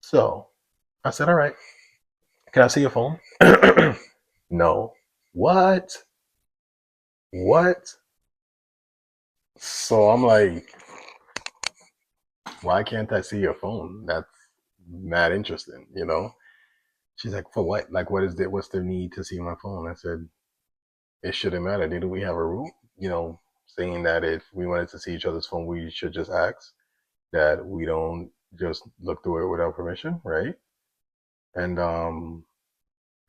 So I said, all right, can I see your phone? No. What? What? So I'm like, why can't I see your phone? That's mad interesting. She's like, for what? Like, what is it? What's the need to see my phone? I said, it shouldn't matter. Didn't we have a rule? Saying that if we wanted to see each other's phone, we should just ask that we don't just look through it without permission, right? And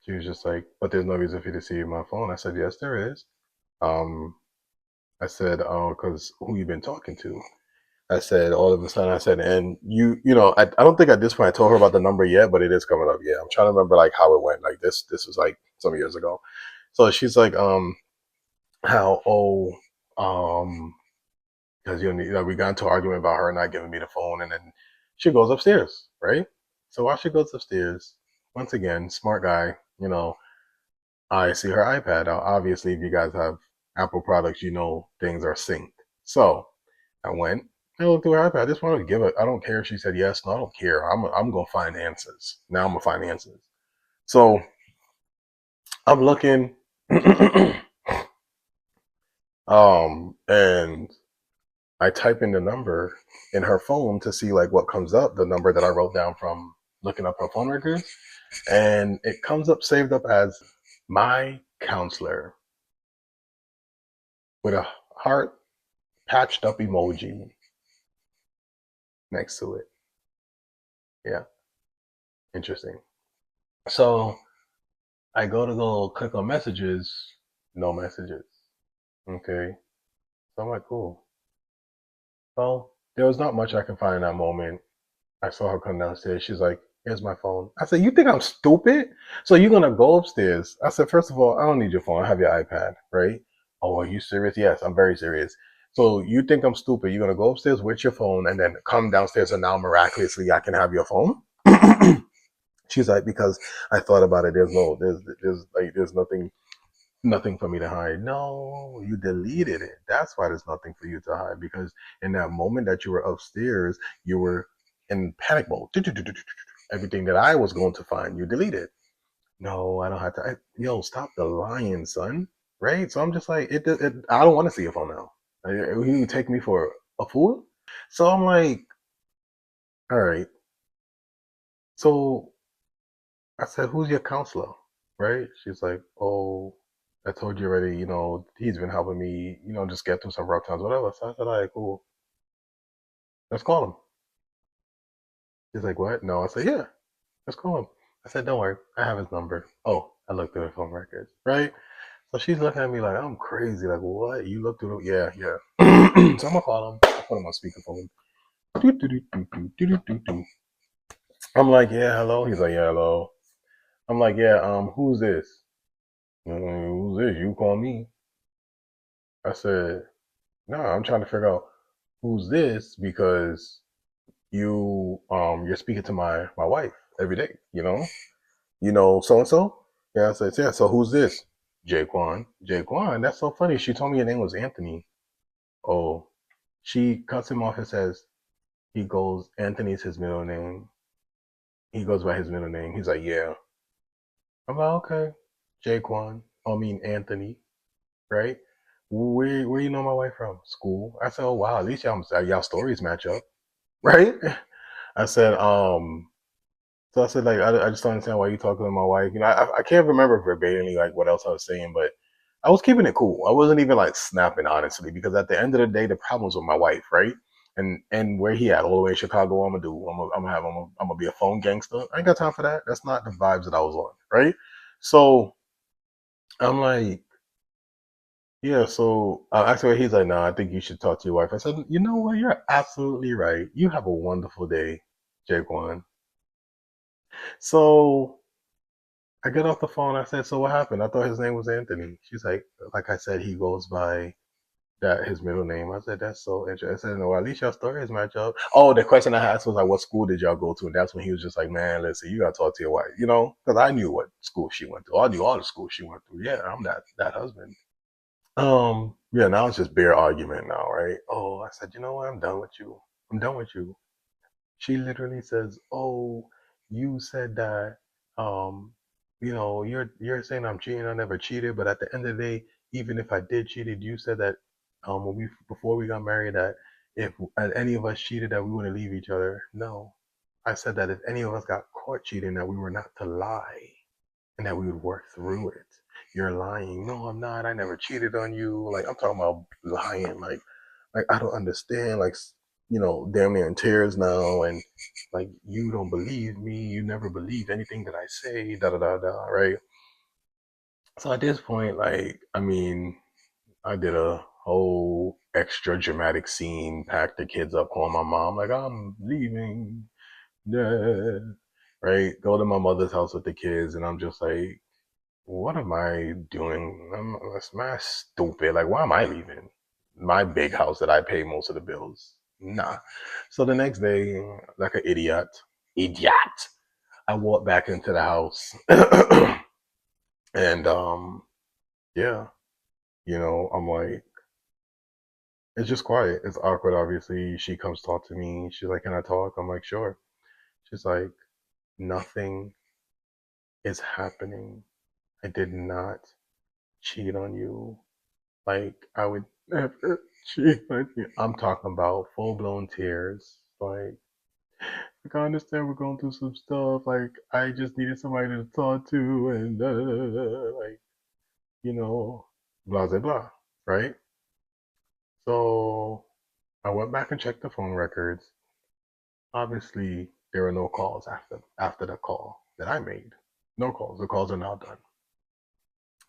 she was just like, but there's no reason for you to see my phone. I said, yes, there is. Um, I said, oh, because who you been talking to? I said, all of a sudden, I said, and I don't think at this point I told her about the number yet, but it is coming up. Yeah, I'm trying to remember like how it went. Like this was like some years ago. So she's like, how, um, because we got into an argument about her not giving me the phone, and then she goes upstairs, right? So while she goes upstairs, once again, smart guy, I see her iPad. Now, obviously, if you guys have Apple products, things are synced. So I went. I looked through her iPad. I just wanted to give it. I don't care if she said yes. No, I don't care. I'm gonna find answers. Now I'm gonna find answers. So I'm looking, and I type in the number in her phone to see like what comes up. The number that I wrote down from looking up her phone records, and it comes up saved up as my counselor with a heart patched up emoji next to it. Yeah, interesting. So I go click on messages, no messages. Okay. So I'm like, cool. Well, there was not much I could find in that moment. I saw her come downstairs. She's like, here's my phone. I said, you think I'm stupid? So you're gonna go upstairs. I said, first of all, I don't need your phone. I have your iPad, right? Oh, are you serious? Yes, I'm very serious. So you think I'm stupid? You're gonna go upstairs with your phone and then come downstairs and now miraculously I can have your phone? She's like, because I thought about it. There's nothing for me to hide. No, you deleted it. That's why there's nothing for you to hide. Because in that moment that you were upstairs, you were in panic mode. Everything that I was going to find, you deleted. No, I don't have to. Yo, stop the lying, son. Right? So I'm just like, I don't want to see your phone now. You take me for a fool. So I'm like, all right. So I said, who's your counselor? Right? She's like, oh, I told you already, he's been helping me, just get through some rough times, whatever. So I said, all right, cool. Let's call him. She's like, what? No. I said, yeah, let's call him. I said, don't worry. I have his number. Oh, I looked through the phone records. Right? So she's looking at me like, I'm crazy. Like, what? You looked through the, yeah, yeah. So I'm going to call him. I put him on speakerphone. Do, do, do, do, do, do, do, do, do. I'm like, yeah, hello. He's like, yeah, hello. I'm like, yeah, who's this? Who's this? You call me. I said, no, I'm trying to figure out who's this because you're speaking to my wife every day, so and so. Yeah, I said, yeah. So who's this? Jaquan. Jaquan. That's so funny. She told me your name was Anthony. Oh, she cuts him off and says he goes Anthony's his middle name. He goes by his middle name. He's like, yeah. I'm like, okay, Jaquan. I mean Anthony, right? Where you know my wife from? School. I said, oh wow, at least y'all stories match up, right? I said, so I said, like, I just don't understand why you talking to my wife. I can't remember verbatimly like what else I was saying, but I was keeping it cool. I wasn't even like snapping honestly because at the end of the day, the problem's with my wife, right? And where he at, all the way in Chicago, what I'm gonna do. I'm gonna be a phone gangster. I ain't got time for that. That's not the vibes that I was on, right? So I'm like, yeah. So actually, he's like, no, I think you should talk to your wife. I said, you know what? You're absolutely right. You have a wonderful day, Jaquan. So I get off the phone. I said, "So what happened? I thought his name was Anthony." She's like I said, he goes by that his middle name. I said, "That's so interesting." I said, "No, at least your stories match up." Oh, the question I asked was like, "What school did y'all go to?" And that's when he was just like, "Man, listen, you gotta talk to your wife," because I knew what school she went to. I knew all the schools she went through. Yeah, I'm that husband. Yeah. Now it's just bare argument now, right? Oh, I said, you know what? I'm done with you. I'm done with you. She literally says, "Oh." you said that, um, you're saying I'm cheating. I never cheated, but at the end of the day, even if I did cheated, you said that, when we before we got married, that if any of us cheated, that we wouldn't leave each other. No, I said that if any of us got caught cheating, that we were not to lie and that we would work through it. You're lying. No, I'm not. I never cheated on you. Like, I'm talking about lying. Like I don't understand. Like, damn near in tears now, and like, you don't believe me. You never believe anything that I say. Da da da da. Right. So at this point, like, I mean, I did a whole extra dramatic scene, packed the kids up, calling my mom, like, I'm leaving. Yeah. Right. Go to my mother's house with the kids, and I'm just like, what am I doing? That's my stupid. Like, why am I leaving my big house that I pay most of the bills? Nah. So the next day, like an idiot, I walked back into the house, and yeah, I'm like, it's just quiet. It's awkward. Obviously, she comes talk to me. She's like, "Can I talk?" I'm like, "Sure." She's like, "Nothing is happening. I did not cheat on you. Like, I would never cheat on you." I'm talking about full blown tears. Like, I understand we're going through some stuff. Like, I just needed somebody to talk to, and da, da, da, da, like, you know, blah blah blah. Right? So I went back and checked the phone records. Obviously, there were no calls after the call that I made. No calls. The calls are now done.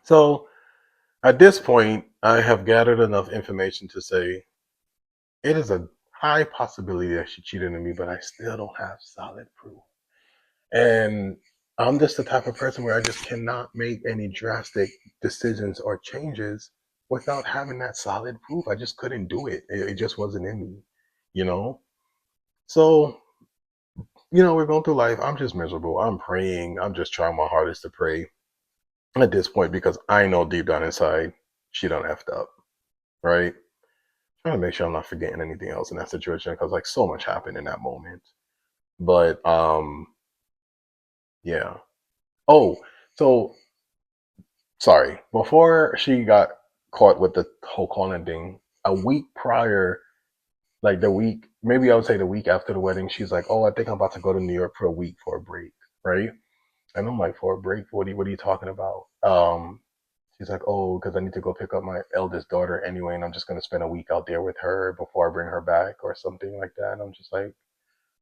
So at this point, I have gathered enough information to say it is a high possibility that she cheated on me, but I still don't have solid proof. And I'm just the type of person where I just cannot make any drastic decisions or changes without having that solid proof. I just couldn't do it. It just wasn't in me, you know? So, we're going through life. I'm just miserable. I'm praying. I'm just trying my hardest to pray at this point because I know deep down inside she done effed up, right? Trying to make sure I'm not forgetting anything else in that situation because like so much happened in that moment. But yeah. Oh, so sorry. Before she got caught with the whole calling thing, a week prior, like the week, maybe I would say the week after the wedding, she's like, "Oh, I think I'm about to go to New York for a week for a break," right? And I'm like, "For a break? What are you talking about?" She's like, "Oh, because I need to go pick up my eldest daughter anyway, and I'm just gonna spend a week out there with her before I bring her back or something like that." And I'm just like,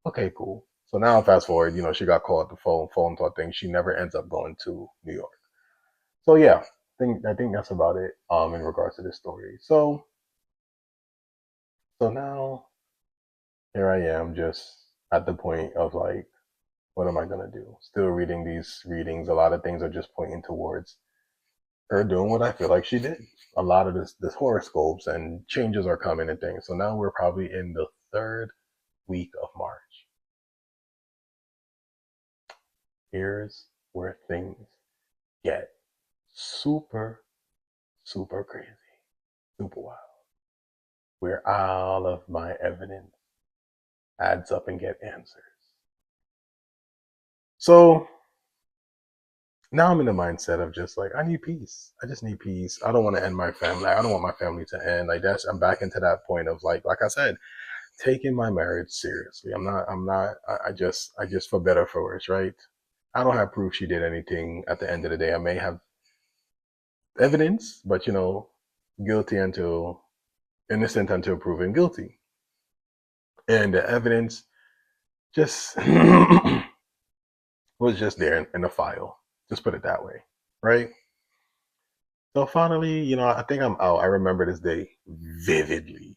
"Okay, cool." So now fast forward, she got called the phone talk thing. She never ends up going to New York. So yeah, I think that's about it in regards to this story. So now here I am just at the point of like, what am I gonna do? Still reading these readings. A lot of things are just pointing towards her doing what I feel like she did. A lot of this horoscopes and changes are coming and things. So now we're probably in the third week of March. Here's where things get super, super crazy, super wild. Where all of my evidence adds up and get answers. So now I'm in the mindset of just like, I need peace. I just need peace. I don't want to end my family. I don't want my family to end. Like I'm back into that point of like I said, taking my marriage seriously. I just for better for worse, right? I don't have proof she did anything at the end of the day. I may have evidence, but guilty until innocent until proven guilty. And the evidence just was just there in the file. Just put it that way, right? So finally, I think I'm out. I remember this day vividly.